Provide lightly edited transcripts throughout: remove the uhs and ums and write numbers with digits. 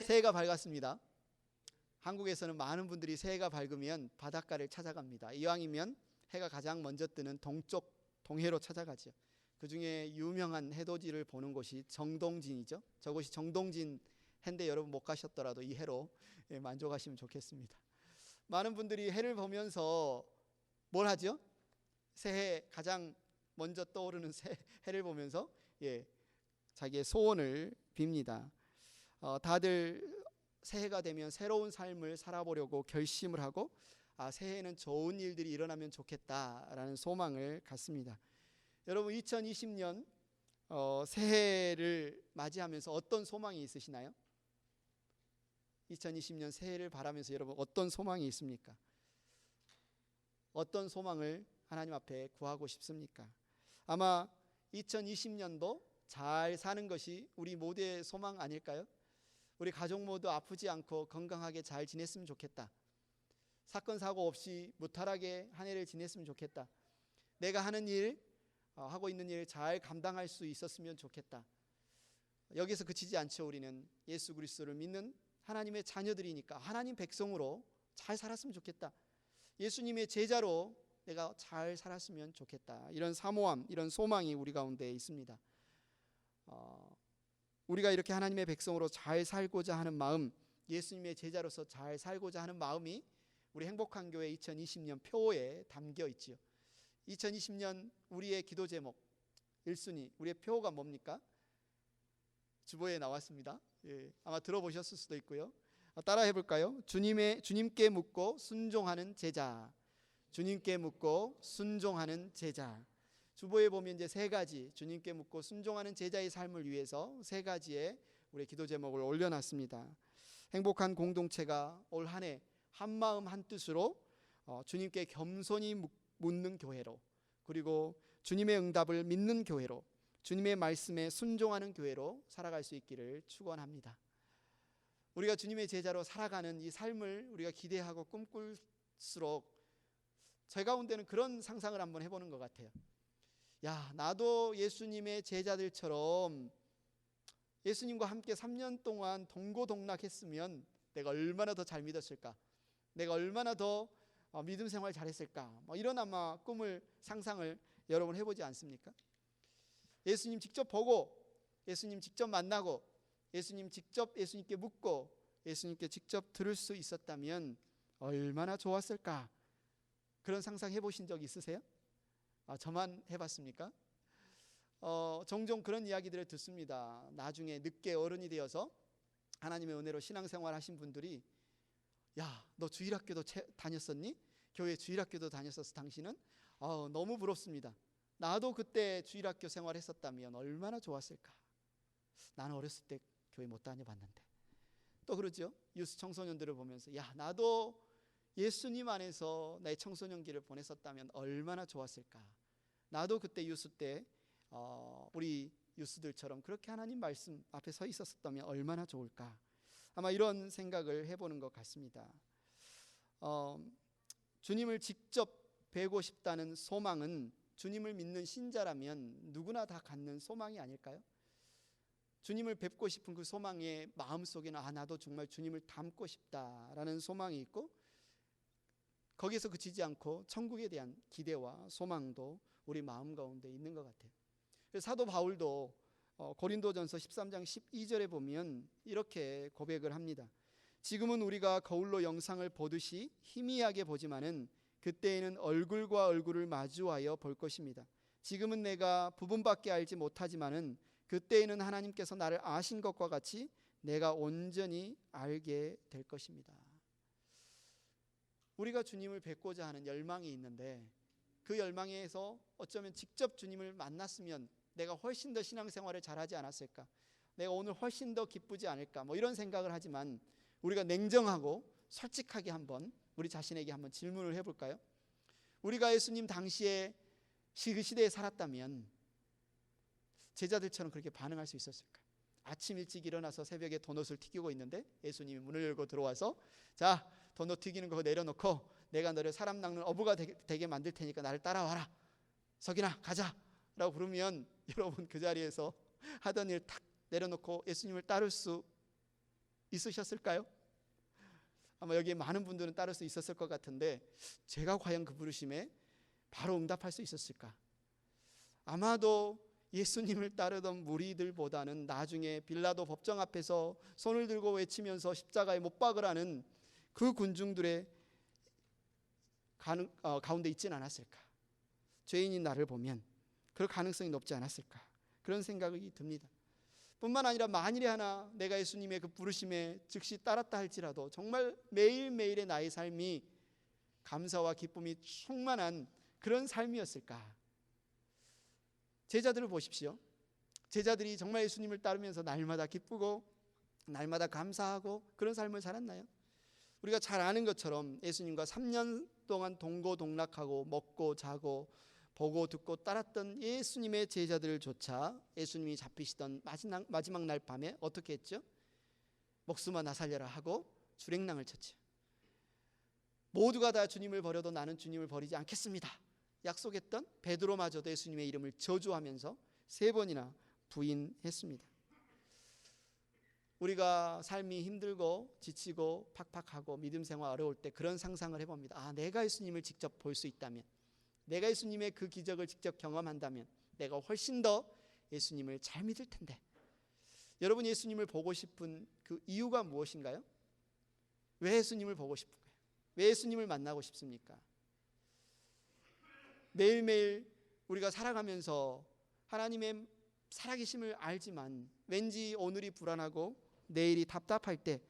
새해가 밝았습니다. 한국에서는 많은 분들이 새해가 밝으면 바닷가를 찾아갑니다. 이왕이면 해가 가장 먼저 뜨는 동쪽 동해로 찾아가죠. 그 중에 유명한 해돋이를 보는 곳이 정동진이죠. 저곳이 정동진 해인데 여러분 못 가셨더라도 이 해로 만족하시면 좋겠습니다. 많은 분들이 해를 보면서 뭘 하죠? 새해 가장 먼저 떠오르는 해를 보면서 자기의 소원을 빕니다. 다들 새해가 되면 새로운 삶을 살아보려고 결심을 하고 새해에는 좋은 일들이 일어나면 좋겠다라는 소망을 갖습니다. 여러분 2020년 새해를 맞이하면서 어떤 소망이 있으시나요? 2020년 새해를 바라면서 여러분 어떤 소망이 있습니까? 어떤 소망을 하나님 앞에 구하고 싶습니까? 아마 2020년도 잘 사는 것이 우리 모두의 소망 아닐까요? 우리 가족 모두 아프지 않고 건강하게 잘 지냈으면 좋겠다. 사건 사고 없이 무탈하게 한 해를 지냈으면 좋겠다. 내가 하는 일, 하고 있는 일 잘 감당할 수 있었으면 좋겠다. 여기서 그치지 않죠. 우리는 예수 그리스도를 믿는 하나님의 자녀들이니까 하나님 백성으로 잘 살았으면 좋겠다. 예수님의 제자로 내가 잘 살았으면 좋겠다. 이런 사모함, 이런 소망이 우리 가운데 있습니다. 우리가 이렇게 하나님의 백성으로 잘 살고자 하는 마음, 예수님의 제자로서 잘 살고자 하는 마음이 우리 행복한 교회 2020년 표에 담겨 있지요. 2020년 우리의 기도 제목 1순위, 우리의 표가 뭡니까? 주보에 나왔습니다. 아마 들어보셨을 수도 있고요. 따라 해볼까요? 주님께 묻고 순종하는 제자. 주님께 묻고 순종하는 제자. 주보에 보면 이제 세 가지, 주님께 묻고 순종하는 제자의 삶을 위해서 세 가지의 우리의 기도 제목을 올려놨습니다. 행복한 공동체가 올 한 해 한마음 한뜻으로 주님께 겸손히 묻는 교회로, 그리고 주님의 응답을 믿는 교회로, 주님의 말씀에 순종하는 교회로 살아갈 수 있기를 축원합니다. 우리가 주님의 제자로 살아가는 이 삶을 우리가 기대하고 꿈꿀수록 제 가운데는 그런 상상을 한번 해보는 것 같아요. 나도 예수님의 제자들처럼 예수님과 함께 3년 동안 동고동락했으면 내가 얼마나 더 잘 믿었을까, 내가 얼마나 더 믿음 생활 잘했을까, 이런 아마 꿈을, 상상을 여러분 해보지 않습니까? 예수님 직접 보고, 예수님 직접 만나고, 예수님께 묻고, 예수님께 직접 들을 수 있었다면 얼마나 좋았을까? 그런 상상 해보신 적 있으세요? 저만 해봤습니까? 종종 그런 이야기들을 듣습니다. 나중에 늦게 어른이 되어서 하나님의 은혜로 신앙생활 하신 분들이 너 주일학교도 다녔었니? 교회 주일학교도 다녔었어 당신은? 너무 부럽습니다. 나도 그때 주일학교 생활했었다면 얼마나 좋았을까? 나는 어렸을 때 교회 못 다녀봤는데. 또 그러죠. 유스 청소년들을 보면서 나도 예수님 안에서 나의 청소년기를 보냈었다면 얼마나 좋았을까? 나도 그때 유스 때 우리 유스들처럼 그렇게 하나님 말씀 앞에 서 있었다면 얼마나 좋을까? 아마 이런 생각을 해보는 것 같습니다. 주님을 직접 뵈고 싶다는 소망은 주님을 믿는 신자라면 누구나 다 갖는 소망이 아닐까요? 주님을 뵙고 싶은 그 소망의 마음속에는 나도 정말 주님을 닮고 싶다라는 소망이 있고, 거기서 그치지 않고 천국에 대한 기대와 소망도 우리 마음 가운데 있는 것 같아요. 그래서 사도 바울도 고린도전서 13장 12절에 보면 이렇게 고백을 합니다. 지금은 우리가 거울로 영상을 보듯이 희미하게 보지만은 그때에는 얼굴과 얼굴을 마주하여 볼 것입니다. 지금은 내가 부분밖에 알지 못하지만은 그때에는 하나님께서 나를 아신 것과 같이 내가 온전히 알게 될 것입니다. 우리가 주님을 뵙고자 하는 열망이 있는데, 그 열망에서 어쩌면 직접 주님을 만났으면 내가 훨씬 더 신앙생활을 잘하지 않았을까, 내가 오늘 훨씬 더 기쁘지 않을까, 이런 생각을 하지만 우리가 냉정하고 솔직하게 한번 우리 자신에게 한번 질문을 해볼까요? 우리가 예수님 당시에 그 시대에 살았다면 제자들처럼 그렇게 반응할 수 있었을까? 아침 일찍 일어나서 새벽에 도넛을 튀기고 있는데 예수님이 문을 열고 들어와서 자, 도넛 튀기는 거 내려놓고 내가 너를 사람 낚는 어부가 되게 만들 테니까 나를 따라와라, 석이나 가자 라고 부르면 여러분 그 자리에서 하던 일 탁 내려놓고 예수님을 따를 수 있으셨을까요? 아마 여기에 많은 분들은 따를 수 있었을 것 같은데 제가 과연 그 부르심에 바로 응답할 수 있었을까? 아마도 예수님을 따르던 무리들보다는 나중에 빌라도 법정 앞에서 손을 들고 외치면서 십자가에 못 박으라는 그 군중들의 가운데 있지는 않았을까? 죄인인 나를 보면 그럴 가능성이 높지 않았을까? 그런 생각이 듭니다. 뿐만 아니라 만일에 하나 내가 예수님의 그 부르심에 즉시 따랐다 할지라도 정말 매일매일의 나의 삶이 감사와 기쁨이 충만한 그런 삶이었을까? 제자들을 보십시오. 제자들이 정말 예수님을 따르면서 날마다 기쁘고 날마다 감사하고 그런 삶을 살았나요? 우리가 잘 아는 것처럼 예수님과 3년 동안 동고동락하고 먹고 자고 보고 듣고 따랐던 예수님의 제자들조차 예수님이 잡히시던 마지막 날 밤에 어떻게 했죠? 목숨아 나 살려라 하고 주랭랑을 쳤죠. 모두가 다 주님을 버려도 나는 주님을 버리지 않겠습니다 약속했던 베드로마저도 예수님의 이름을 저주하면서 3번이나 부인했습니다. 우리가 삶이 힘들고 지치고 팍팍하고 믿음 생활 어려울 때 그런 상상을 해봅니다. 내가 예수님을 직접 볼 수 있다면, 내가 예수님의 그 기적을 직접 경험한다면 내가 훨씬 더 예수님을 잘 믿을 텐데. 여러분 예수님을 보고 싶은 그 이유가 무엇인가요? 왜 예수님을 보고 싶은 거예요? 왜 예수님을 만나고 싶습니까? 매일매일 우리가 살아가면서 하나님의 살아계심을 알지만 왠지 오늘이 불안하고 내일이 답답할 때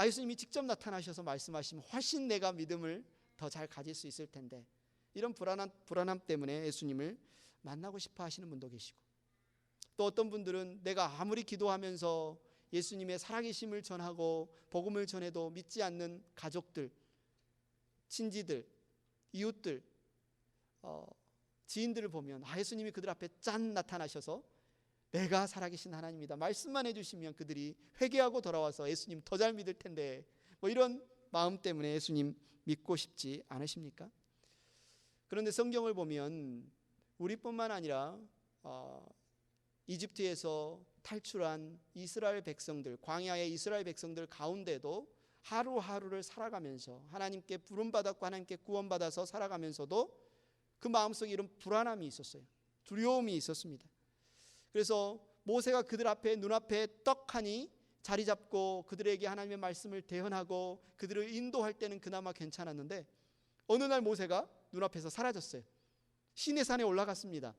예수님이 직접 나타나셔서 말씀하시면 훨씬 내가 믿음을 더 잘 가질 수 있을 텐데, 이런 불안함 때문에 예수님을 만나고 싶어 하시는 분도 계시고, 또 어떤 분들은 내가 아무리 기도하면서 예수님의 살아계심을 전하고 복음을 전해도 믿지 않는 가족들, 친지들, 이웃들, 지인들을 보면 예수님이 그들 앞에 짠 나타나셔서 내가 살아계신 하나님이다 말씀만 해주시면 그들이 회개하고 돌아와서 예수님 더 잘 믿을 텐데, 이런 마음 때문에 예수님 믿고 싶지 않으십니까? 그런데 성경을 보면 우리뿐만 아니라 이집트에서 탈출한 이스라엘 백성들, 광야의 이스라엘 백성들 가운데도 하루하루를 살아가면서 하나님께 부름받았고 하나님께 구원받아서 살아가면서도 그 마음속에 이런 불안함이 있었어요. 두려움이 있었습니다. 그래서 모세가 그들 앞에 눈앞에 떡하니 자리 잡고 그들에게 하나님의 말씀을 대언하고 그들을 인도할 때는 그나마 괜찮았는데, 어느 날 모세가 눈앞에서 사라졌어요. 시내산에 올라갔습니다.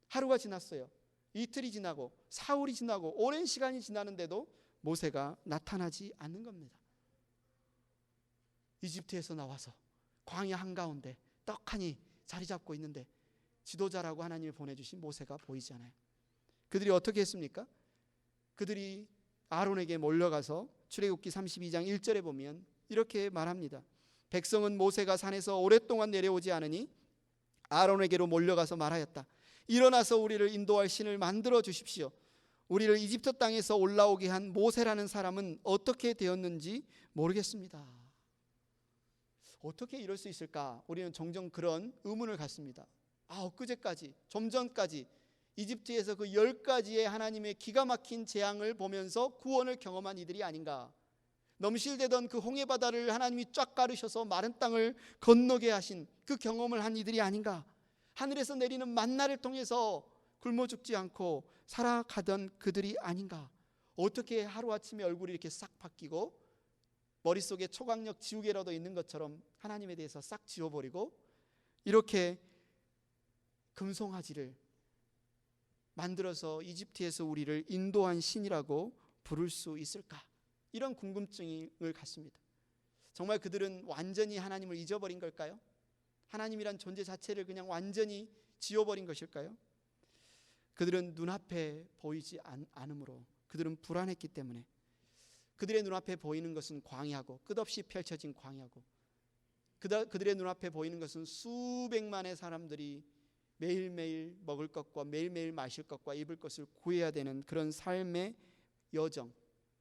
하루가 지났어요. 이틀이 지나고 사흘이 지나고 오랜 시간이 지나는데도 모세가 나타나지 않는 겁니다. 이집트에서 나와서 광야 한가운데 떡하니 자리 잡고 있는데 지도자라고 하나님이 보내주신 모세가 보이지 않아요. 그들이 어떻게 했습니까? 그들이 아론에게 몰려가서 출애굽기 32장 1절에 보면 이렇게 말합니다. 백성은 모세가 산에서 오랫동안 내려오지 않으니 아론에게로 몰려가서 말하였다. 일어나서 우리를 인도할 신을 만들어 주십시오. 우리를 이집트 땅에서 올라오게 한 모세라는 사람은 어떻게 되었는지 모르겠습니다. 어떻게 이럴 수 있을까? 우리는 종종 그런 의문을 갖습니다. 엊그제까지, 좀 전까지 이집트에서 그 10가지의 하나님의 기가 막힌 재앙을 보면서 구원을 경험한 이들이 아닌가? 넘실대던 그 홍해바다를 하나님이 쫙 가르셔서 마른 땅을 건너게 하신 그 경험을 한 이들이 아닌가? 하늘에서 내리는 만나를 통해서 굶어 죽지 않고 살아가던 그들이 아닌가? 어떻게 하루아침에 얼굴이 이렇게 싹 바뀌고 머릿속에 초강력 지우개라도 있는 것처럼 하나님에 대해서 싹 지워버리고 이렇게 금송아지를 만들어서 이집트에서 우리를 인도한 신이라고 부를 수 있을까? 이런 궁금증을 갖습니다. 정말 그들은 완전히 하나님을 잊어버린 걸까요? 하나님이란 존재 자체를 그냥 완전히 지워버린 것일까요? 그들은 눈앞에 보이지 않으므로, 그들은 불안했기 때문에, 그들의 눈앞에 보이는 것은 광야고 끝없이 펼쳐진 광야고, 그들의 눈앞에 보이는 것은 수백만의 사람들이 매일매일 먹을 것과 매일매일 마실 것과 입을 것을 구해야 되는 그런 삶의 여정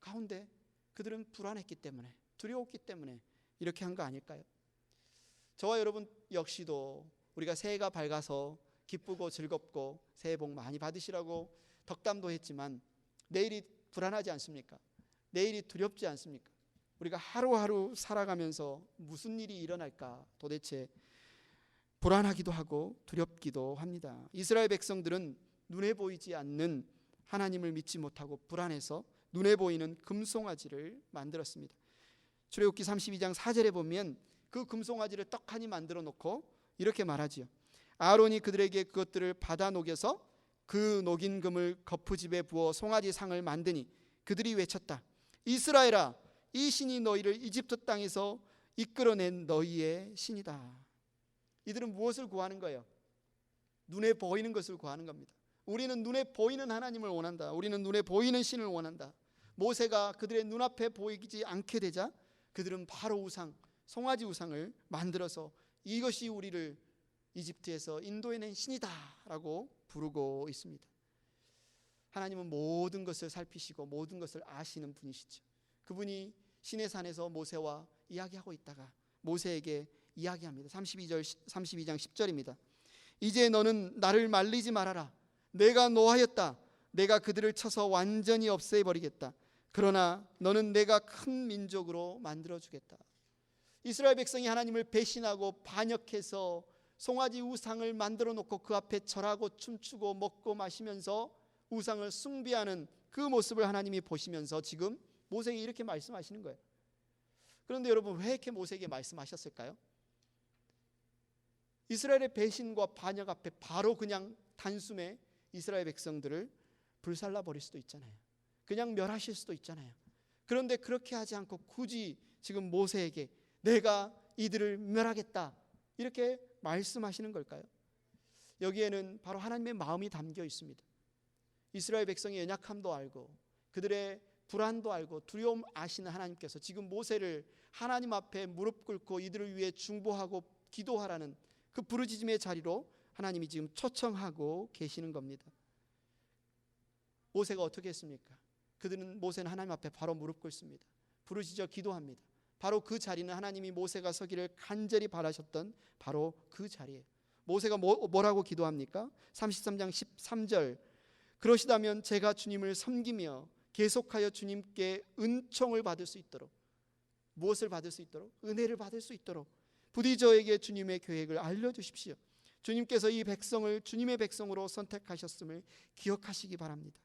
가운데 그들은 불안했기 때문에, 두려웠기 때문에 이렇게 한 거 아닐까요? 저와 여러분 역시도 우리가 새해가 밝아서 기쁘고 즐겁고 새해 복 많이 받으시라고 덕담도 했지만 내일이 불안하지 않습니까? 내일이 두렵지 않습니까? 우리가 하루하루 살아가면서 무슨 일이 일어날까 도대체 불안하기도 하고 두렵기도 합니다. 이스라엘 백성들은 눈에 보이지 않는 하나님을 믿지 못하고 불안해서 눈에 보이는 금송아지를 만들었습니다. 출애굽기 32장 4절에 보면 그 금송아지를 떡하니 만들어 놓고 이렇게 말하지요. 아론이 그들에게 그것들을 받아 녹여서 그 녹인 금을 거푸집에 부어 송아지 상을 만드니 그들이 외쳤다. 이스라엘아, 이 신이 너희를 이집트 땅에서 이끌어낸 너희의 신이다. 이들은 무엇을 구하는 거예요? 눈에 보이는 것을 구하는 겁니다. 우리는 눈에 보이는 하나님을 원한다. 우리는 눈에 보이는 신을 원한다. 모세가 그들의 눈앞에 보이지 않게 되자 그들은 바로 우상, 송아지 우상을 만들어서 이것이 우리를 이집트에서 인도해낸 신이다 라고 부르고 있습니다. 하나님은 모든 것을 살피시고 모든 것을 아시는 분이시죠. 그분이 시내산에서 모세와 이야기하고 있다가 모세에게 이야기합니다. 32장 10절입니다. 이제 너는 나를 말리지 말아라. 내가 노하였다. 내가 그들을 쳐서 완전히 없애버리겠다. 그러나 너는 내가 큰 민족으로 만들어주겠다. 이스라엘 백성이 하나님을 배신하고 반역해서 송아지 우상을 만들어 놓고 그 앞에 절하고 춤추고 먹고 마시면서 우상을 숭배하는 그 모습을 하나님이 보시면서 지금 모세에게 이렇게 말씀하시는 거예요. 그런데 여러분, 왜 이렇게 모세에게 말씀하셨을까요? 이스라엘의 배신과 반역 앞에 바로 그냥 단숨에 이스라엘 백성들을 불살라 버릴 수도 있잖아요. 그냥 멸하실 수도 있잖아요. 그런데 그렇게 하지 않고 굳이 지금 모세에게 내가 이들을 멸하겠다 이렇게 말씀하시는 걸까요? 여기에는 바로 하나님의 마음이 담겨 있습니다. 이스라엘 백성의 연약함도 알고 그들의 불안도 알고 두려움 아시는 하나님께서 지금 모세를 하나님 앞에 무릎 꿇고 이들을 위해 중보하고 기도하라는 그 부르짖음의 자리로 하나님이 지금 초청하고 계시는 겁니다. 모세가 어떻게 했습니까? 모세는 하나님 앞에 바로 무릎 꿇습니다. 부르짖어 기도합니다. 바로 그 자리는 하나님이 모세가 서기를 간절히 바라셨던 바로 그 자리예요. 모세가 뭐라고 기도합니까? 33장 13절 그러시다면 제가 주님을 섬기며 계속하여 주님께 은총을 받을 수 있도록, 무엇을 받을 수 있도록? 은혜를 받을 수 있도록 부디 저에게 주님의 계획을 알려주십시오. 주님께서 이 백성을 주님의 백성으로 선택하셨음을 기억하시기 바랍니다.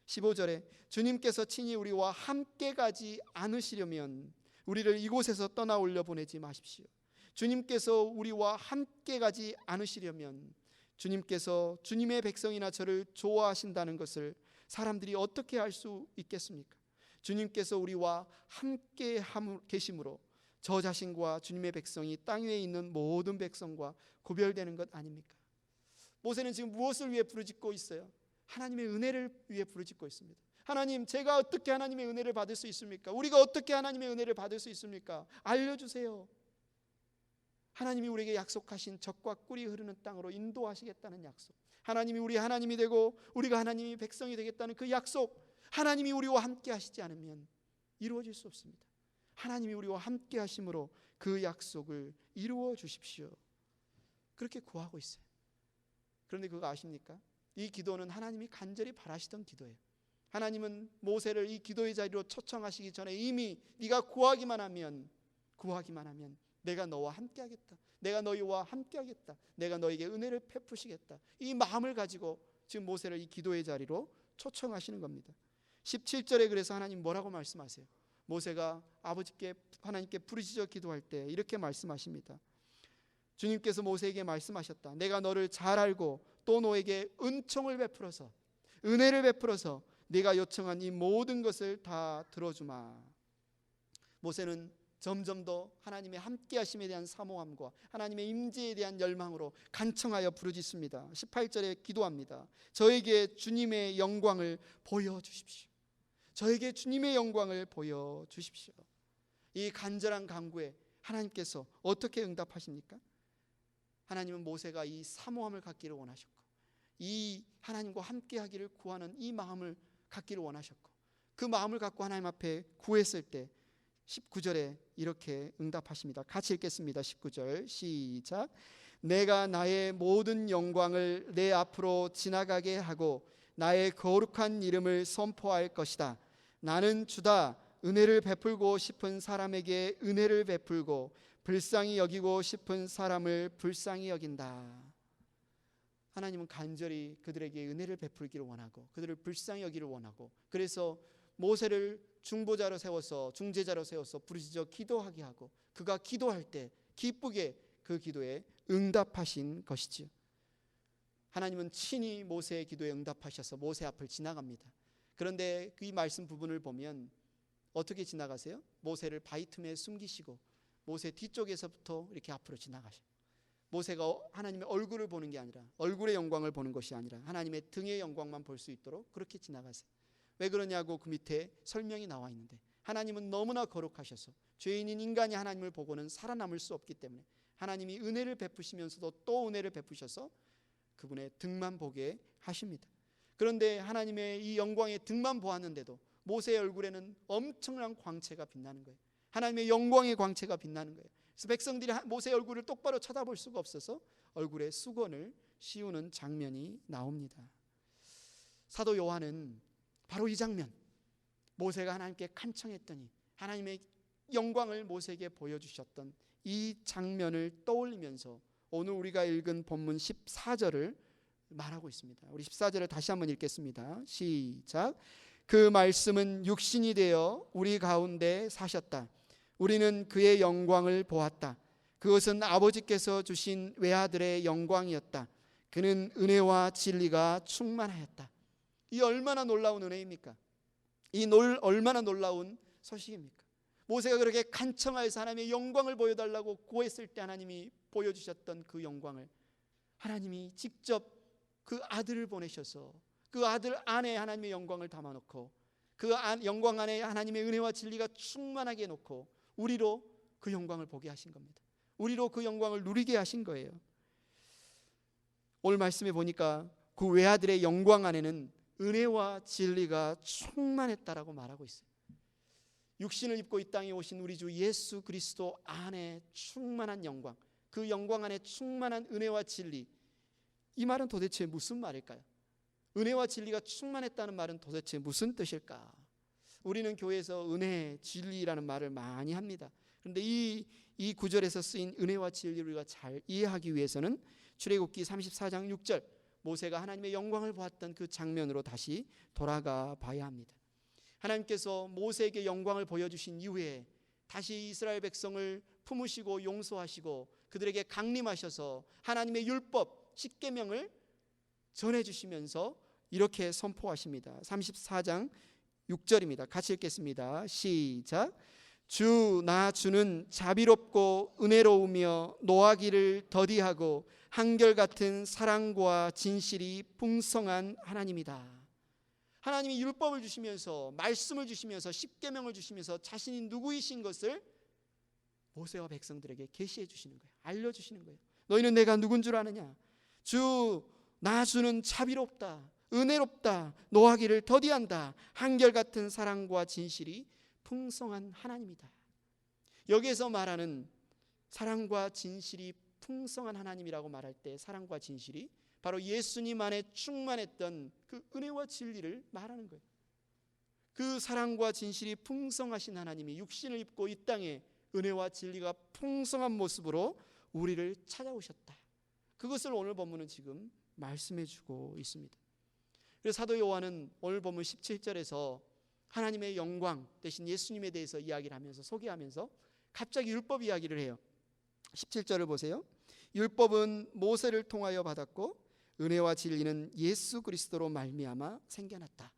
15절에 주님께서 친히 우리와 함께 가지 않으시려면 우리를 이곳에서 떠나올려 보내지 마십시오. 주님께서 우리와 함께 가지 않으시려면 주님께서 주님의 백성이나 저를 좋아하신다는 것을 사람들이 어떻게 알 수 있겠습니까? 주님께서 우리와 함께 계심으로 저 자신과 주님의 백성이 땅 위에 있는 모든 백성과 구별되는 것 아닙니까? 모세는 지금 무엇을 위해 부르짖고 있어요? 하나님의 은혜를 위해 부르짖고 있습니다. 하나님, 제가 어떻게 하나님의 은혜를 받을 수 있습니까? 우리가 어떻게 하나님의 은혜를 받을 수 있습니까? 알려주세요. 하나님이 우리에게 약속하신 젖과 꿀이 흐르는 땅으로 인도하시겠다는 약속, 하나님이 우리 하나님이 되고 우리가 하나님이 백성이 되겠다는 그 약속, 하나님이 우리와 함께 하시지 않으면 이루어질 수 없습니다. 하나님이 우리와 함께 하심으로 그 약속을 이루어 주십시오. 그렇게 구하고 있어요. 그런데 그거 아십니까? 이 기도는 하나님이 간절히 바라시던 기도예요. 하나님은 모세를 이 기도의 자리로 초청하시기 전에 이미 네가 구하기만 하면 내가 너와 함께 하겠다. 내가 너희와 함께 하겠다. 내가 너에게 은혜를 베푸시겠다. 이 마음을 가지고 지금 모세를 이 기도의 자리로 초청하시는 겁니다. 17절에 그래서 하나님 뭐라고 말씀하세요? 모세가 아버지께 하나님께 부르짖어 기도할 때 이렇게 말씀하십니다. 주님께서 모세에게 말씀하셨다. 내가 너를 잘 알고 또 너에게 은총을 베풀어서, 은혜를 베풀어서 네가 요청한 이 모든 것을 다 들어주마. 모세는 점점 더 하나님의 함께하심에 대한 사모함과 하나님의 임재에 대한 열망으로 간청하여 부르짖습니다. 18절에 기도합니다. 저에게 주님의 영광을 보여주십시오. 저에게 주님의 영광을 보여주십시오. 이 간절한 간구에 하나님께서 어떻게 응답하십니까? 하나님은 모세가 이 사모함을 갖기를 원하셨고, 이 하나님과 함께하기를 구하는 이 마음을 갖기를 원하셨고, 그 마음을 갖고 하나님 앞에 구했을 때 19절에 이렇게 응답하십니다. 같이 읽겠습니다. 19절 시작. 내가 나의 모든 영광을 내 앞으로 지나가게 하고 나의 거룩한 이름을 선포할 것이다. 나는 주다. 은혜를 베풀고 싶은 사람에게 은혜를 베풀고 불쌍히 여기고 싶은 사람을 불쌍히 여긴다. 하나님은 간절히 그들에게 은혜를 베풀기를 원하고 그들을 불쌍히 여기를 원하고, 그래서 모세를 중보자로 세워서 중재자로 세워서 부르짖어 기도하게 하고 그가 기도할 때 기쁘게 그 기도에 응답하신 것이지요. 하나님은 친히 모세의 기도에 응답하셔서 모세 앞을 지나갑니다. 그런데 이 말씀 부분을 보면 어떻게 지나가세요? 모세를 바위 틈에 숨기시고 모세 뒤쪽에서부터 이렇게 앞으로 지나가셔. 모세가 하나님의 얼굴을 보는 게 아니라, 얼굴의 영광을 보는 것이 아니라 하나님의 등의 영광만 볼 수 있도록 그렇게 지나가세요. 왜 그러냐고 그 밑에 설명이 나와 있는데, 하나님은 너무나 거룩하셔서 죄인인 인간이 하나님을 보고는 살아남을 수 없기 때문에 하나님이 은혜를 베푸시면서도 또 은혜를 베푸셔서 그분의 등만 보게 하십니다. 그런데 하나님의 이 영광의 등만 보았는데도 모세의 얼굴에는 엄청난 광채가 빛나는 거예요. 하나님의 영광의 광채가 빛나는 거예요. 그래서 백성들이 모세의 얼굴을 똑바로 쳐다볼 수가 없어서 얼굴에 수건을 씌우는 장면이 나옵니다. 사도 요한은 바로 이 장면, 모세가 하나님께 간청했더니 하나님의 영광을 모세에게 보여주셨던 이 장면을 떠올리면서 오늘 우리가 읽은 본문 14절을 말하고 있습니다. 우리 14절을 다시 한번 읽겠습니다. 시작. 그 말씀은 육신이 되어 우리 가운데 사셨다. 우리는 그의 영광을 보았다. 그것은 아버지께서 주신 외아들의 영광이었다. 그는 은혜와 진리가 충만하였다. 이 얼마나 놀라운 은혜입니까? 이 얼마나 놀라운 소식입니까? 모세가 그렇게 간청하여서 하나님의 영광을 보여달라고 구했을 때 하나님이 보여주셨던 그 영광을 하나님이 직접 그 아들을 보내셔서 그 아들 안에 하나님의 영광을 담아놓고 그 영광 안에 하나님의 은혜와 진리가 충만하게 놓고 우리로 그 영광을 보게 하신 겁니다. 우리로 그 영광을 누리게 하신 거예요. 오늘 말씀에 보니까 그 외아들의 영광 안에는 은혜와 진리가 충만했다라고 말하고 있어요. 육신을 입고 이 땅에 오신 우리 주 예수 그리스도 안에 충만한 영광, 그 영광 안에 충만한 은혜와 진리, 이 말은 도대체 무슨 말일까요? 은혜와 진리가 충만했다는 말은 도대체 무슨 뜻일까? 우리는 교회에서 은혜, 진리라는 말을 많이 합니다. 그런데 이 구절에서 쓰인 은혜와 진리를 우리가 잘 이해하기 위해서는 출애굽기 34장 6절 모세가 하나님의 영광을 보았던 그 장면으로 다시 돌아가 봐야 합니다. 하나님께서 모세에게 영광을 보여주신 이후에 다시 이스라엘 백성을 품으시고 용서하시고 그들에게 강림하셔서 하나님의 율법 10계명을 전해주시면서 이렇게 선포하십니다. 34장 6절입니다. 같이 읽겠습니다. 시작. 나 주는 자비롭고 은혜로우며 노하기를 더디하고 한결같은 사랑과 진실이 풍성한 하나님이다. 하나님이 율법을 주시면서 말씀을 주시면서 10계명을 주시면서 자신이 누구이신 것을 모세와 백성들에게 계시해 주시는 거예요. 알려주시는 거예요. 너희는 내가 누군 줄 아느냐? 나 주는 자비롭다, 은혜롭다, 노하기를 더디한다, 한결같은 사랑과 진실이 풍성한 하나님이다. 여기에서 말하는 사랑과 진실이 풍성한 하나님이라고 말할 때 사랑과 진실이 바로 예수님 안에 충만했던 그 은혜와 진리를 말하는 거예요. 그 사랑과 진실이 풍성하신 하나님이 육신을 입고 이 땅에 은혜와 진리가 풍성한 모습으로 우리를 찾아오셨다. 그것을 오늘 본문은 지금 말씀해 주고 있습니다. 그래서 사도 요한은 오늘 본문 17절에서 하나님의 영광 대신 예수님에 대해서 이야기를 하면서 소개하면서 갑자기 율법 이야기를 해요. 17절을 보세요. 율법은 모세를 통하여 받았고 은혜와 진리는 예수 그리스도로 말미암아 생겨났다.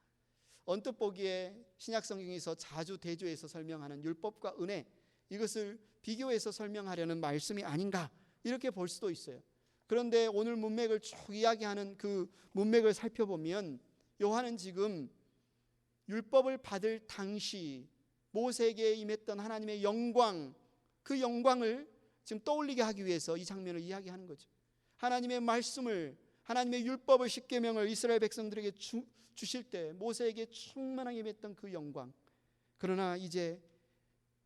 언뜻 보기에 신약 성경에서 자주 대조해서 설명하는 율법과 은혜, 이것을 비교해서 설명하려는 말씀이 아닌가 이렇게 볼 수도 있어요. 그런데 오늘 문맥을 쭉 이야기하는 그 문맥을 살펴보면 요한은 지금 율법을 받을 당시 모세에게 임했던 하나님의 영광, 그 영광을 지금 떠올리게 하기 위해서 이 장면을 이야기하는 거죠. 하나님의 말씀을, 하나님의 율법을 10계명을 이스라엘 백성들에게 주실 때 모세에게 충만하게 임했던 그 영광, 그러나 이제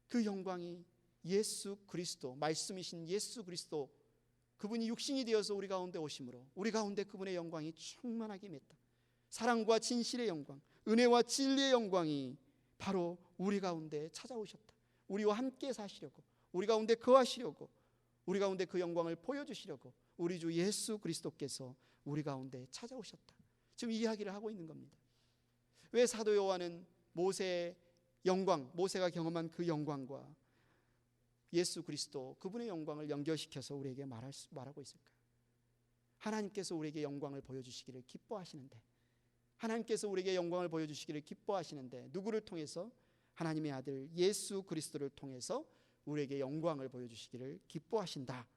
그 영광이 예수 그리스도, 말씀이신 예수 그리스도, 그분이 육신이 되어서 우리 가운데 오심으로 우리 가운데 그분의 영광이 충만하게 임했다. 사랑과 진실의 영광, 은혜와 진리의 영광이 바로 우리 가운데 찾아오셨다. 우리와 함께 사시려고, 우리 가운데 거하시려고, 우리 가운데 그 영광을 보여주시려고 우리 주 예수 그리스도께서 우리 가운데 찾아오셨다. 지금 이 이야기를 하고 있는 겁니다. 왜 사도 요한은 모세의 영광, 모세가 경험한 그 영광과 예수 그리스도 그분의 영광을 연결시켜서 우리에게 말하고 있을까요? 하나님께서 우리에게 영광을 보여주시기를 기뻐하시는데, 하나님께서 우리에게 영광을 보여주시기를 기뻐하시는데 누구를 통해서? 하나님의 아들 예수 그리스도를 통해서 우리에게 영광을 보여주시기를 기뻐하신다.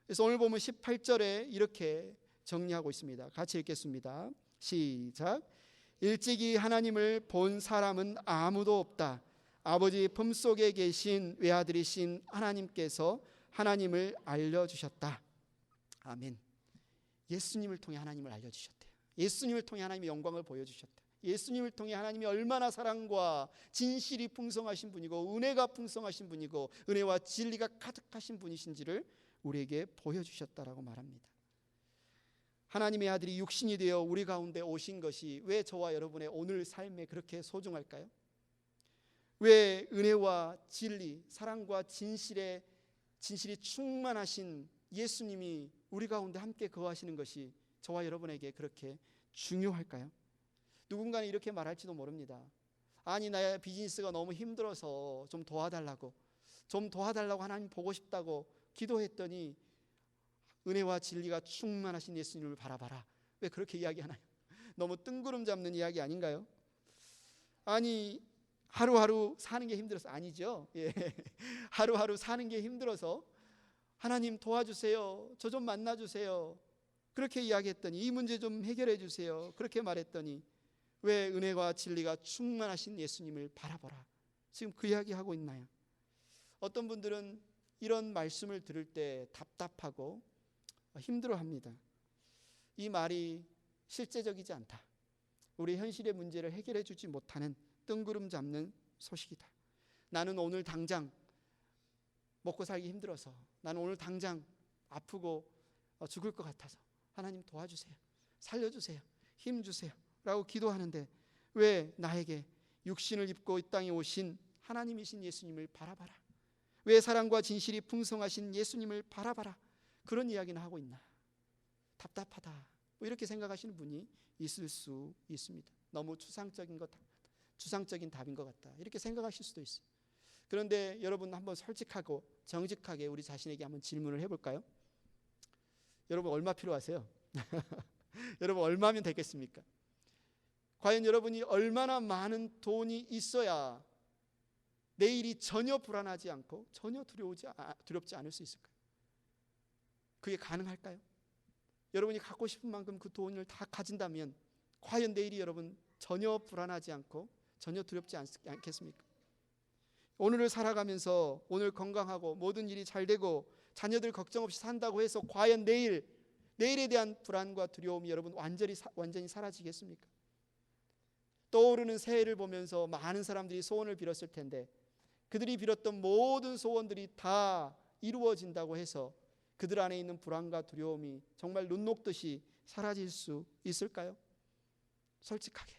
그래서 오늘 보면 18절에 이렇게 정리하고 있습니다. 같이 읽겠습니다. 시작. 일찍이 하나님을 본 사람은 아무도 없다. 아버지 품속에 계신 외아들이신 하나님께서 하나님을 알려주셨다. 아멘. 예수님을 통해 하나님을 알려주셨대요. 예수님을 통해 하나님의 영광을 보여주셨다. 예수님을 통해 하나님이 얼마나 사랑과 진실이 풍성하신 분이고 은혜가 풍성하신 분이고 은혜와 진리가 가득하신 분이신지를 우리에게 보여주셨다라고 말합니다. 하나님의 아들이 육신이 되어 우리 가운데 오신 것이 왜 저와 여러분의 오늘 삶에 그렇게 소중할까요? 왜 은혜와 진리, 사랑과 진실이 충만하신 예수님이 우리 가운데 함께 거하시는 것이 저와 여러분에게 그렇게 중요할까요? 누군가는 이렇게 말할지도 모릅니다. 아니, 나의 비즈니스가 너무 힘들어서 좀 도와달라고 하나님 보고 싶다고 기도했더니 은혜와 진리가 충만하신 예수님을 바라봐라. 왜 그렇게 이야기하나요? 너무 뜬구름 잡는 이야기 아닌가요? 아니, 하루하루 사는 게 힘들어서 아니죠. 예. 하루하루 사는 게 힘들어서 하나님 도와주세요. 저 좀 만나주세요. 그렇게 이야기했더니 이 문제 좀 해결해 주세요. 그렇게 말했더니 왜 은혜와 진리가 충만하신 예수님을 바라보라. 지금 그 이야기하고 있나요? 어떤 분들은 이런 말씀을 들을 때 답답하고 힘들어합니다. 이 말이 실제적이지 않다. 우리 현실의 문제를 해결해 주지 못하는 뜬구름 잡는 소식이다. 나는 오늘 당장 먹고 살기 힘들어서, 나는 오늘 당장 아프고 죽을 것 같아서 하나님 도와주세요. 살려주세요. 힘주세요. 라고 기도하는데 왜 나에게 육신을 입고 이 땅에 오신 하나님이신 예수님을 바라봐라. 왜 사랑과 진실이 풍성하신 예수님을 바라봐라. 그런 이야기는 하고 있나? 답답하다. 뭐 이렇게 생각하시는 분이 있을 수 있습니다. 너무 추상적인 답인 것 같다. 이렇게 생각하실 수도 있어요. 그런데 여러분 한번 솔직하고 정직하게 우리 자신에게 한번 질문을 해볼까요? 여러분 얼마 필요하세요? 여러분 얼마면 되겠습니까? 과연 여러분이 얼마나 많은 돈이 있어야 내일이 전혀 불안하지 않고 전혀 두렵지 않을 수 있을까요? 그게 가능할까요? 여러분이 갖고 싶은 만큼 그 돈을 다 가진다면 과연 내일이 여러분 전혀 불안하지 않고 전혀 두렵지 않겠습니까? 오늘을 살아가면서 오늘 건강하고 모든 일이 잘 되고 자녀들 걱정 없이 산다고 해서 과연 내일에 대한 불안과 두려움이 여러분 완전히 사라지겠습니까? 떠오르는 새해를 보면서 많은 사람들이 소원을 빌었을 텐데 그들이 빌었던 모든 소원들이 다 이루어진다고 해서 그들 안에 있는 불안과 두려움이 정말 눈 녹듯이 사라질 수 있을까요? 솔직하게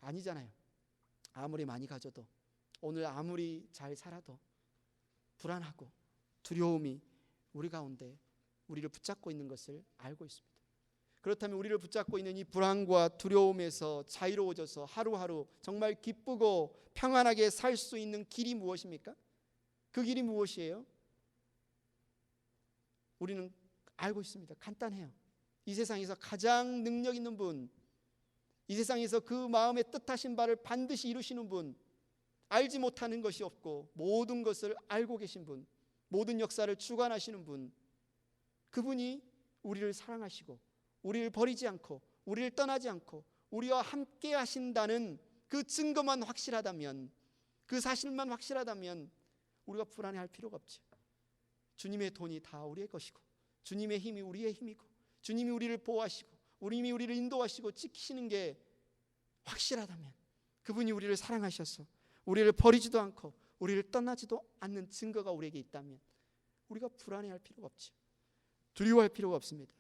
아니잖아요. 아무리 많이 가져도 오늘 아무리 잘 살아도 불안하고 두려움이 우리 가운데 우리를 붙잡고 있는 것을 알고 있습니다. 그렇다면 우리를 붙잡고 있는 이 불안과 두려움에서 자유로워져서 하루하루 정말 기쁘고 평안하게 살 수 있는 길이 무엇입니까? 그 길이 무엇이에요? 우리는 알고 있습니다. 간단해요. 이 세상에서 가장 능력 있는 분, 이 세상에서 그 마음의 뜻하신 바를 반드시 이루시는 분, 알지 못하는 것이 없고 모든 것을 알고 계신 분, 모든 역사를 주관하시는 분, 그분이 우리를 사랑하시고 우리를 버리지 않고 우리를 떠나지 않고 우리와 함께 하신다는 그 증거만 확실하다면, 그 사실만 확실하다면 우리가 불안해할 필요가 없죠. 주님의 돈이 다 우리의 것이고 주님의 힘이 우리의 힘이고 주님이 우리를 보호하시고 주님이 우리를 인도하시고 지키시는 게 확실하다면, 그분이 우리를 사랑하셔서 우리를 버리지도 않고 우리를 떠나지도 않는 증거가 우리에게 있다면 우리가 불안해할 필요가 없죠. 두려워할 필요가 없습니다.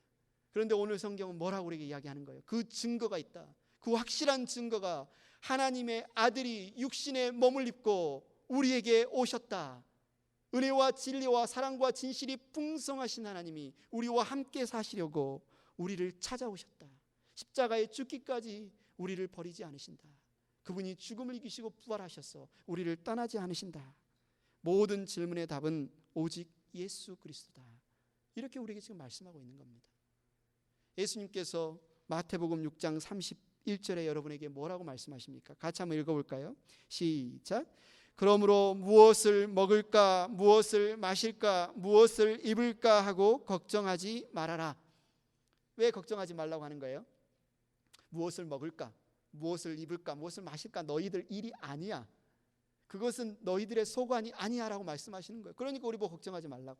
그런데 오늘 성경은 뭐라고 우리에게 이야기하는 거예요? 그 증거가 있다. 그 확실한 증거가 하나님의 아들이 육신에 몸을 입고 우리에게 오셨다. 은혜와 진리와 사랑과 진실이 풍성하신 하나님이 우리와 함께 사시려고 우리를 찾아오셨다. 십자가에 죽기까지 우리를 버리지 않으신다. 그분이 죽음을 이기시고 부활하셔서 우리를 떠나지 않으신다. 모든 질문의 답은 오직 예수 그리스도다. 이렇게 우리에게 지금 말씀하고 있는 겁니다. 예수님께서 마태복음 6장 31절에 여러분에게 뭐라고 말씀하십니까? 같이 한번 읽어볼까요? 시작. 그러므로 무엇을 먹을까, 무엇을 마실까, 무엇을 입을까 하고 걱정하지 말아라. 왜 걱정하지 말라고 하는 거예요? 무엇을 먹을까, 무엇을 입을까, 무엇을 마실까 너희들 일이 아니야. 그것은 너희들의 소관이 아니야 라고 말씀하시는 거예요. 그러니까 우리 보고 걱정하지 말라고.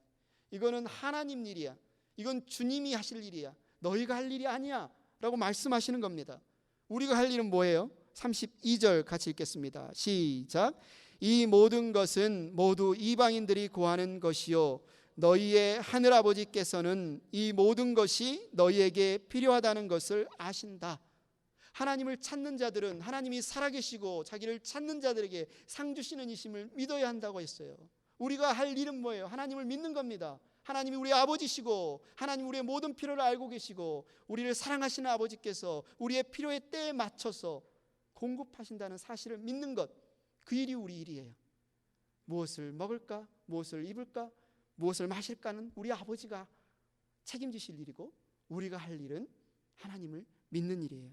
이거는 하나님 일이야. 이건 주님이 하실 일이야. 너희가 할 일이 아니야 라고 말씀하시는 겁니다. 우리가 할 일은 뭐예요? 32절 같이 읽겠습니다. 시작. 이 모든 것은 모두 이방인들이 구하는 것이요 너희의 하늘아버지께서는 이 모든 것이 너희에게 필요하다는 것을 아신다. 하나님을 찾는 자들은 하나님이 살아계시고 자기를 찾는 자들에게 상 주시는 이심을 믿어야 한다고 했어요. 우리가 할 일은 뭐예요? 하나님을 믿는 겁니다. 하나님이 우리 아버지시고 하나님 우리의 모든 필요를 알고 계시고 우리를 사랑하시는 아버지께서 우리의 필요의 때에 맞춰서 공급하신다는 사실을 믿는 것, 그 일이 우리 일이에요. 무엇을 먹을까, 무엇을 입을까, 무엇을 마실까는 우리 아버지가 책임지실 일이고 우리가 할 일은 하나님을 믿는 일이에요.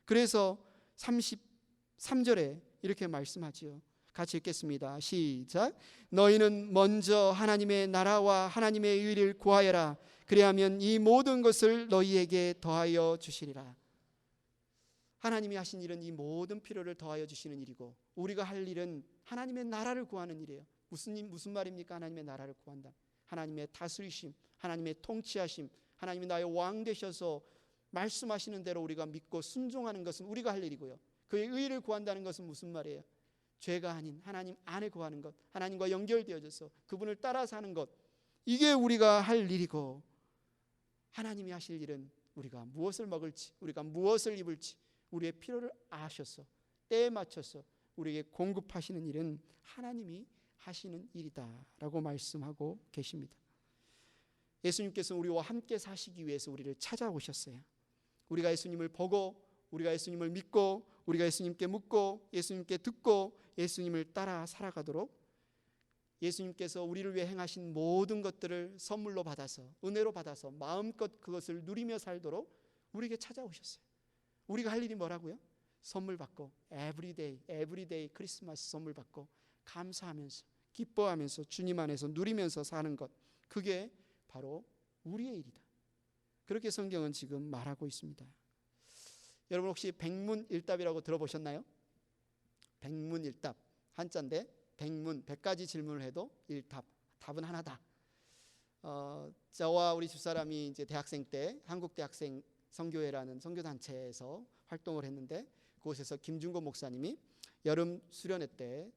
그래서 33절에 이렇게 말씀하지요. 같이 읽겠습니다. 시작. 너희는 먼저 하나님의 나라와 하나님의 의를 구하여라. 그리하면 이 모든 것을 너희에게 더하여 주시리라. 하나님이 하신 일은 이 모든 필요를 더하여 주시는 일이고 우리가 할 일은 하나님의 나라를 구하는 일이에요. 무슨 말입니까? 하나님의 나라를 구한다. 하나님의 다스리심, 하나님의 통치하심, 하나님이 나의 왕 되셔서 말씀하시는 대로 우리가 믿고 순종하는 것은 우리가 할 일이고요. 그의 의를 구한다는 것은 무슨 말이에요? 죄가 아닌 하나님 안에 구하는 것, 하나님과 연결되어져서 그분을 따라 사는 것, 이게 우리가 할 일이고 하나님이 하실 일은 우리가 무엇을 먹을지, 우리가 무엇을 입을지 우리의 필요를 아셔서 때에 맞춰서 우리에게 공급하시는 일은 하나님이 하시는 일이다라고 말씀하고 계십니다. 예수님께서 우리와 함께 사시기 위해서 우리를 찾아오셨어요. 우리가 예수님을 보고 우리가 예수님을 믿고 우리가 예수님께 묻고 예수님께 듣고 예수님을 따라 살아가도록 예수님께서 우리를 위해 행하신 모든 것들을 선물로 받아서 은혜로 받아서 마음껏 그것을 누리며 살도록 우리에게 찾아오셨어요. 우리가 할 일이 뭐라고요? 선물 받고 에브리데이 크리스마스 선물 받고 감사하면서 기뻐하면서 주님 안에서 누리면서 사는 것, 그게 바로 우리의 일이다. 그렇게 성경은 지금 말하고 있습니다. 여러분 혹시 백문일답이라고 들어보셨나요? 백문일답, 한자인데 백문, 100가지 질문을 해도 일답, 답은 하나다. 저와 우리 집사람이 이제 대학생 때 한국대학생 선교회라는 선교단체에서 활동을 했는데 그곳에서 김준고 목사님이 여름 수련회 때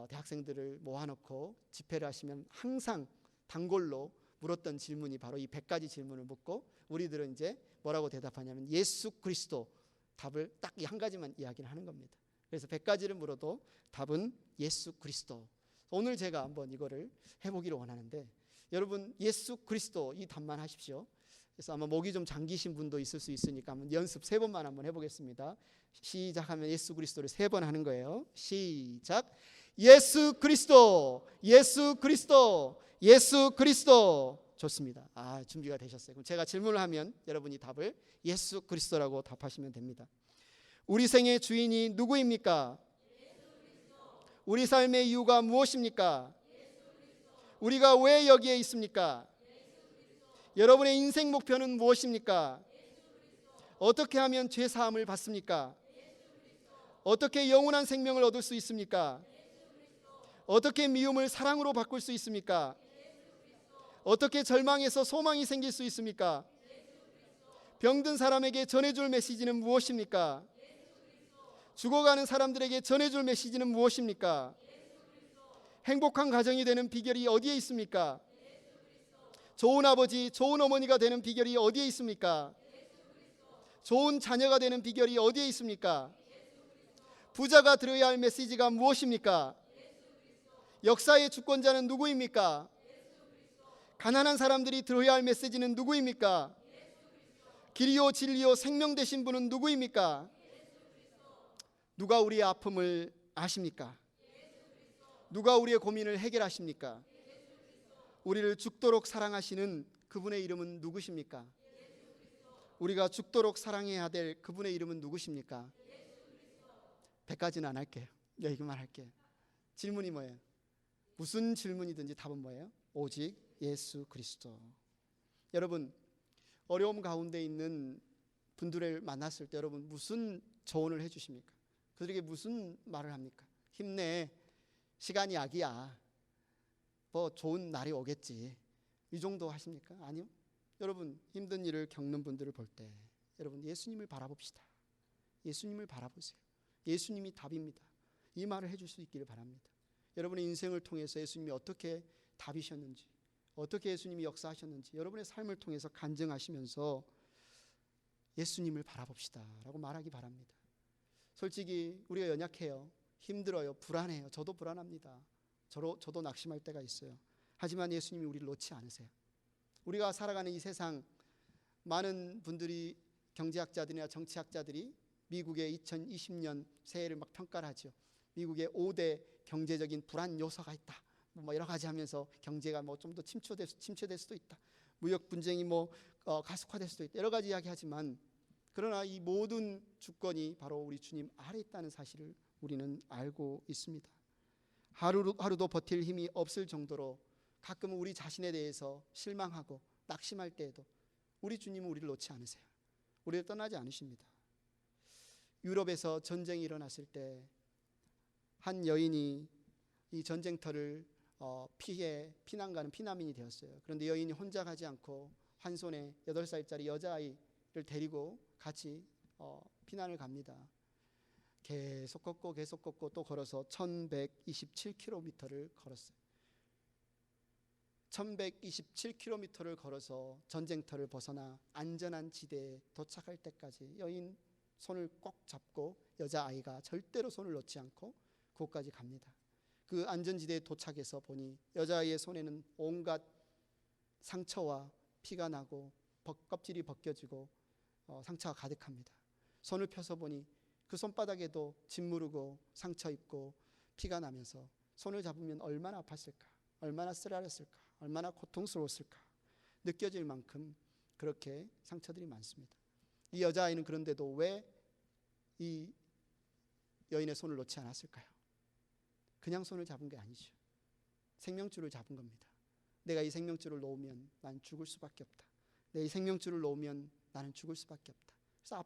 대학생들을 모아놓고 집회를 하시면 항상 단골로 물었던 질문이 바로 이 100가지 질문을 묻고 우리들은 이제 뭐라고 대답하냐면 예수 그리스도, 답을 딱 이 한 가지만 이야기를 하는 겁니다. 그래서 100가지를 물어도 답은 예수 그리스도. 오늘 제가 한번 이거를 해보기를 원하는데 여러분 예수 그리스도 이 답만 하십시오. 그래서 아마 목이 좀 잠기신 분도 있을 수 있으니까 한번 연습 3번만 한번 해보겠습니다. 시작하면 예수 그리스도를 3번 하는 거예요. 시작. 예수 그리스도, 예수 그리스도, 예수 그리스도. 좋습니다. 준비가 되셨어요. 그럼 제가 질문을 하면 여러분이 답을 예수 그리스도라고 답하시면 됩니다. 우리 생의 주인이 누구입니까? 우리 삶의 이유가 무엇입니까? 우리가 왜 여기에 있습니까? 여러분의 인생 목표는 무엇입니까? 어떻게 하면 죄 사함을 받습니까? 어떻게 영원한 생명을 얻을 수 있습니까? 어떻게 미움을 사랑으로 바꿀 수 있습니까? 어떻게 절망에서 소망이 생길 수 있습니까? 병든 사람에게 전해줄 메시지는 무엇입니까? 죽어가는 사람들에게 전해줄 메시지는 무엇입니까? 행복한 가정이 되는 비결이 어디에 있습니까? 좋은 아버지, 좋은 어머니가 되는 비결이 어디에 있습니까? 좋은 자녀가 되는 비결이 어디에 있습니까? 부자가 들어야 할 메시지가 무엇입니까? 역사의 주권자는 누구입니까? 가난한 사람들이 들어야 할 메시지는 누구입니까? 길이요 진리요 생명 되신 분은 누구입니까? 누가 우리의 아픔을 아십니까? 누가 우리의 고민을 해결하십니까? 우리를 죽도록 사랑하시는 그분의 이름은 누구십니까? 우리가 죽도록 사랑해야 될 그분의 이름은 누구십니까? 100가지는 안 할게요. 여기만 할게요. 질문이 뭐예요? 무슨 질문이든지 답은 뭐예요? 오직 예수 그리스도. 여러분, 어려움 가운데 있는 분들을 만났을 때 여러분 무슨 조언을 해주십니까? 그들에게 무슨 말을 합니까? 힘내, 시간이 약이야, 뭐 좋은 날이 오겠지, 이 정도 하십니까? 아니요. 여러분, 힘든 일을 겪는 분들을 볼 때 여러분 예수님을 바라봅시다. 예수님을 바라보세요. 예수님이 답입니다. 이 말을 해줄 수 있기를 바랍니다. 여러분의 인생을 통해서 예수님이 어떻게 답이셨는지, 어떻게 예수님이 역사하셨는지 여러분의 삶을 통해서 간증하시면서 예수님을 바라봅시다 라고 말하기 바랍니다. 솔직히 우리가 연약해요. 힘들어요. 불안해요. 저도 불안합니다. 저도 낙심할 때가 있어요. 하지만 예수님이 우리를 놓지 않으세요. 우리가 살아가는 이 세상, 많은 분들이, 경제학자들이나 정치학자들이 미국의 2020년 새해를 막 평가를 하죠. 미국의 5대 경제적인 불안 요소가 있다, 뭐 여러 가지 하면서 경제가 뭐 좀 더 침체될 수도 있다, 무역 분쟁이 가속화될 수도 있다, 여러 가지 이야기하지만, 그러나 이 모든 주권이 바로 우리 주님 아래 있다는 사실을 우리는 알고 있습니다. 하루도 버틸 힘이 없을 정도로 가끔은 우리 자신에 대해서 실망하고 낙심할 때에도 우리 주님은 우리를 놓지 않으세요. 우리를 떠나지 않으십니다. 유럽에서 전쟁이 일어났을 때 한 여인이 이 전쟁터를 피해 피난 가는 피난민이 되었어요. 그런데 여인이 혼자 가지 않고 한 손에 8살짜리 여자아이를 데리고 같이 피난을 갑니다. 계속 걷고 또 걸어서 1127km를 걸었어요. 1127km를 걸어서 전쟁터를 벗어나 안전한 지대에 도착할 때까지 여인 손을 꼭 잡고 여자아이가 절대로 손을 놓지 않고 그곳까지 갑니다. 그 안전지대에 도착해서 보니 여자아이의 손에는 온갖 상처와 피가 나고 껍질이 벗겨지고 상처가 가득합니다. 손을 펴서 보니 그 손바닥에도 짓무르고 상처 입고 피가 나면서 손을 잡으면 얼마나 아팠을까, 얼마나 쓰라렸을까, 얼마나 고통스러웠을까 느껴질 만큼 그렇게 상처들이 많습니다. 이 여자아이는 그런데도 왜 이 여인의 손을 놓지 않았을까요? 그냥 손을 잡은 게 아니죠. 생명줄을 잡은 겁니다. 내가 이 생명줄을 놓으면 난 죽을 수밖에 없다. 내 이 생명줄을 놓으면 나는 죽을 수밖에 없다. 그래서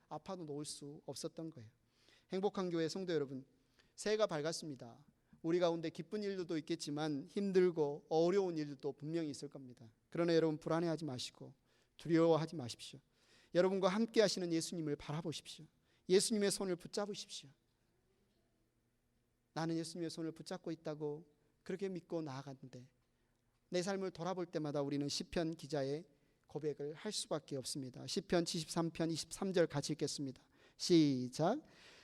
아파도 놓을 수 없었던 거예요. 행복한 교회 성도 여러분, 새해가 밝았습니다. 우리 가운데 기쁜 일들도 있겠지만 힘들고 어려운 일들도 분명히 있을 겁니다. 그러나 여러분 불안해하지 마시고 두려워하지 마십시오. 여러분과 함께 하시는 예수님을 바라보십시오. 예수님의 손을 붙잡으십시오. 나는 예수님의 손을 붙잡고 있다고 그렇게 믿고 나아갔는데 내 삶을 돌아볼 때마다 우리는 시편 기자의 고백을 할 수밖에 없습니다. 시편 73편 23절 같이 읽겠습니다. 시작.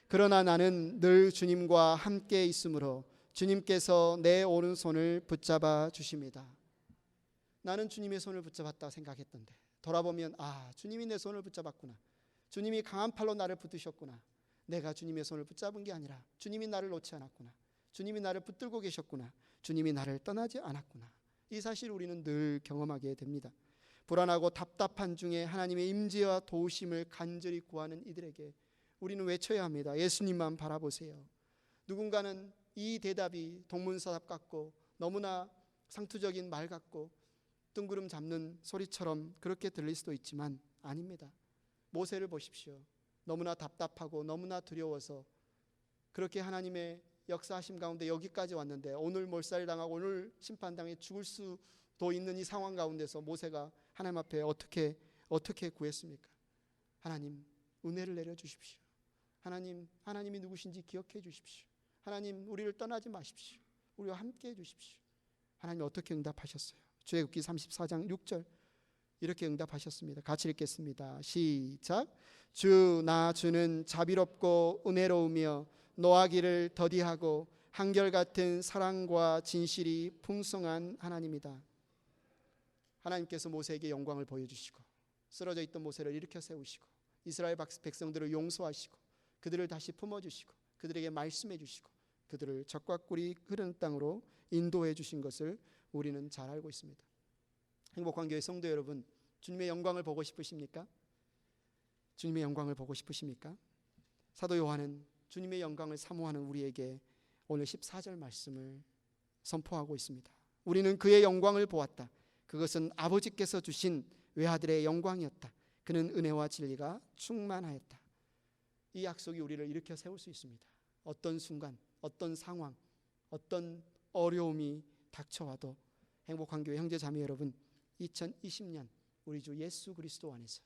그러나 나는 늘 주님과 함께 있으므로 주님께서 내 오른손을 붙잡아 주십니다. 나는 주님의 손을 붙잡았다 생각했던데 돌아보면 주님이 내 손을 붙잡았구나. 주님이 강한 팔로 나를 붙드셨구나. 내가 주님의 손을 붙잡은 게 아니라 주님이 나를 놓지 않았구나. 주님이 나를 붙들고 계셨구나. 주님이 나를 떠나지 않았구나. 이 사실을 우리는 늘 경험하게 됩니다. 불안하고 답답한 중에 하나님의 임재와 도우심을 간절히 구하는 이들에게 우리는 외쳐야 합니다. 예수님만 바라보세요. 누군가는 이 대답이 동문서답 같고 너무나 상투적인 말 같고 뜬구름 잡는 소리처럼 그렇게 들릴 수도 있지만 아닙니다. 모세를 보십시오. 너무나 답답하고 너무나 두려워서 그렇게 하나님의 역사하심 가운데 여기까지 왔는데 오늘 몰살당하고 오늘 심판당해 죽을 수도 있는 이 상황 가운데서 모세가 하나님 앞에 어떻게 구했습니까? 하나님 은혜를 내려주십시오. 하나님이 누구신지 기억해 주십시오. 하나님 우리를 떠나지 마십시오. 우리와 함께 해 주십시오. 하나님 어떻게 응답하셨어요? 출애굽기 34장 6절 이렇게 응답하셨습니다. 같이 읽겠습니다. 시작. 주 나 주는 자비롭고 은혜로우며 노하기를 더디하고 한결같은 사랑과 진실이 풍성한 하나님이다. 하나님께서 모세에게 영광을 보여주시고 쓰러져 있던 모세를 일으켜 세우시고 이스라엘 백성들을 용서하시고 그들을 다시 품어주시고 그들에게 말씀해 주시고 그들을 젖과 꿀이 흐르는 땅으로 인도해 주신 것을 우리는 잘 알고 있습니다. 행복한 교회 성도 여러분, 주님의 영광을 보고 싶으십니까? 주님의 영광을 보고 싶으십니까? 사도 요한은 주님의 영광을 사모하는 우리에게 오늘 14절 말씀을 선포하고 있습니다. 우리는 그의 영광을 보았다. 그것은 아버지께서 주신 외아들의 영광이었다. 그는 은혜와 진리가 충만하였다. 이 약속이 우리를 일으켜 세울 수 있습니다. 어떤 순간, 어떤 상황, 어떤 어려움이 닥쳐와도 행복한 교회 형제 자매 여러분, 2020년 우리 주 예수 그리스도 안에서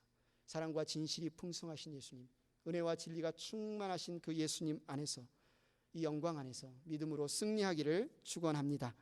사랑과 진실이 풍성하신 예수님, 은혜와 진리가 충만하신 그 예수님 안에서 이 영광 안에서 믿음으로 승리하기를 축원합니다.